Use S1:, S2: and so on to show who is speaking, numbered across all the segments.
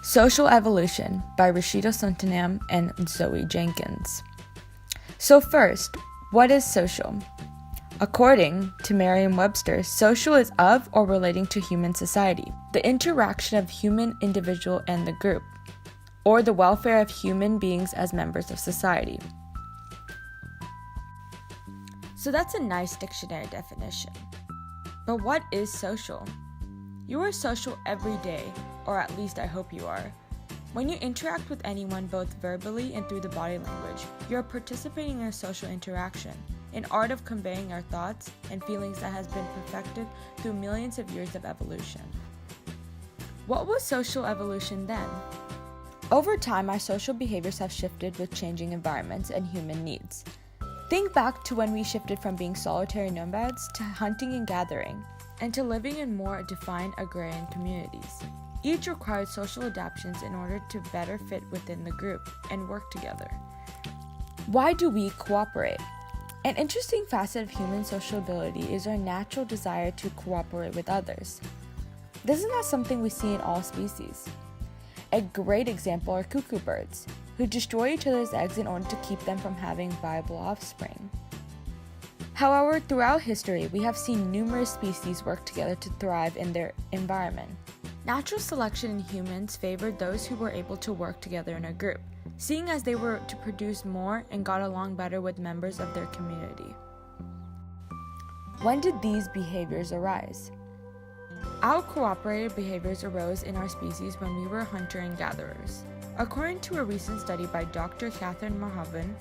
S1: Social Evolution by Rashida Suntanam and Zoe Jenkins. So first, what is social? According to Merriam-Webster, social is of or relating to human society, the interaction of human individual and the group, or the welfare of human beings as members of society. So that's a nice dictionary definition. But what is social? You are social every day, or at least I hope you are. When you interact with anyone both verbally and through the body language, you are participating in a social interaction, an art of conveying our thoughts and feelings that has been perfected through millions of years of evolution. What was social evolution then? Over time, our social behaviors have shifted with changing environments and human needs. Think back to when we shifted from being solitary nomads to hunting and gathering, and to living in more defined agrarian communities. Each required social adaptations in order to better fit within the group and work together. Why do we cooperate? An interesting facet of human sociability is our natural desire to cooperate with others. This is not something we see in all species. A great example are cuckoo birds, who destroy each other's eggs in order to keep them from having viable offspring. However, throughout history, we have seen numerous species work together to thrive in their environment. Natural selection in humans favored those who were able to work together in a group, seeing as they were to produce more and got along better with members of their community. When did these behaviors arise? Our cooperative behaviors arose in our species when we were hunter and gatherers. According to a recent study by Dr. Catherine Mahavan,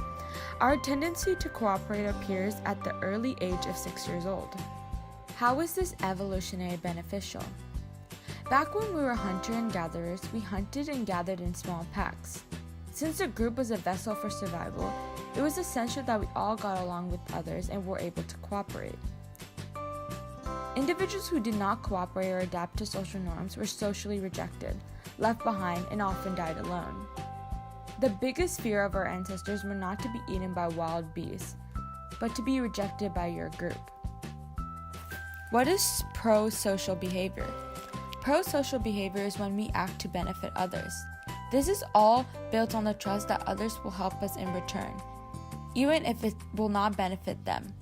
S1: our tendency to cooperate appears at the early age of 6 years old. How is this evolutionary beneficial? Back when we were hunter and gatherers, we hunted and gathered in small packs. Since the group was a vessel for survival, it was essential that we all got along with others and were able to cooperate. Individuals who did not cooperate or adapt to social norms were socially rejected, left behind, and often died alone. The biggest fear of our ancestors were not to be eaten by wild beasts, but to be rejected by your group. What is pro-social behavior? Pro-social behavior is when we act to benefit others. This is all built on the trust that others will help us in return, even if it will not benefit them.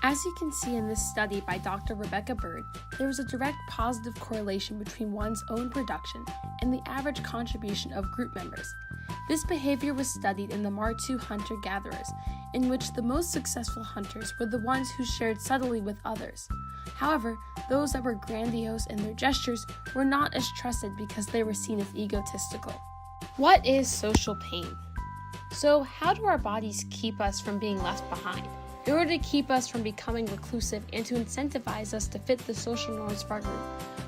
S2: As you can see in this study by Dr. Rebecca Bird, there is a direct positive correlation between one's own production and the average contribution of group members. This behavior was studied in the Martu hunter-gatherers, in which the most successful hunters were the ones who shared subtly with others. However, those that were grandiose in their gestures were not as trusted because they were seen as egotistical. What is social pain? So, how do our bodies keep us from being left behind? In order to keep us from becoming reclusive and to incentivize us to fit the social norms of our group,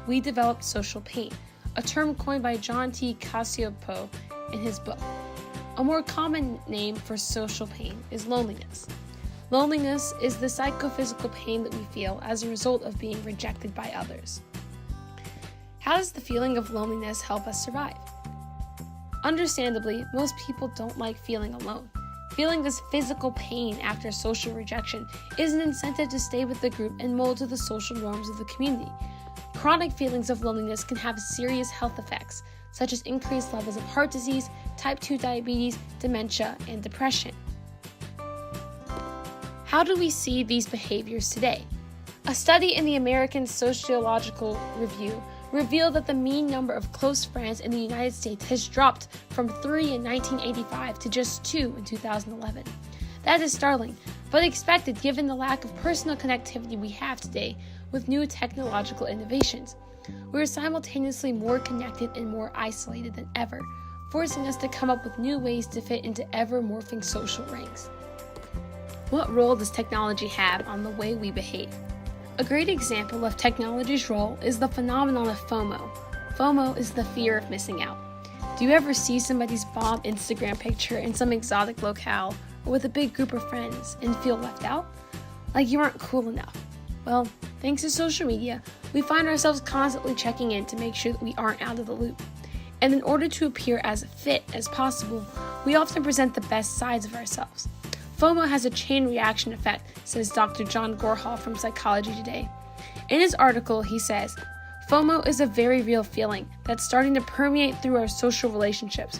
S2: we developed social pain, a term coined by John T. Cacioppo in his book. A more common name for social pain is loneliness. Loneliness is the psychophysical pain that we feel as a result of being rejected by others. How does the feeling of loneliness help us survive? Understandably, most people don't like feeling alone. Feeling this physical pain after social rejection is an incentive to stay with the group and mold to the social norms of the community. Chronic feelings of loneliness can have serious health effects, such as increased levels of heart disease, type 2 diabetes, dementia, and depression. How do we see these behaviors today? A study in the American Sociological Review revealed that the mean number of close friends in the United States has dropped from 3 in 1985 to just 2 in 2011. That is startling, but expected given the lack of personal connectivity we have today with new technological innovations. We are simultaneously more connected and more isolated than ever, forcing us to come up with new ways to fit into ever-morphing social ranks. What role does technology have on the way we behave? A great example of technology's role is the phenomenon of FOMO. FOMO is the fear of missing out. Do you ever see somebody's bomb Instagram picture in some exotic locale or with a big group of friends and feel left out? Like you aren't cool enough? Well, thanks to social media, we find ourselves constantly checking in to make sure that we aren't out of the loop. And in order to appear as fit as possible, we often present the best sides of ourselves. FOMO has a chain reaction effect, says Dr. John Gorhall from Psychology Today. In his article, he says, FOMO is a very real feeling that's starting to permeate through our social relationships.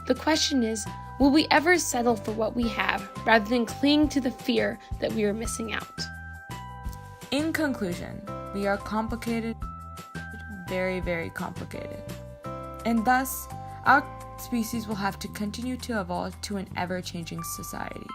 S2: The question is, will we ever settle for what we have rather than cling to the fear that we are missing out?
S1: In conclusion, we are complicated, very, very complicated. And thus, our species will have to continue to evolve to an ever-changing society.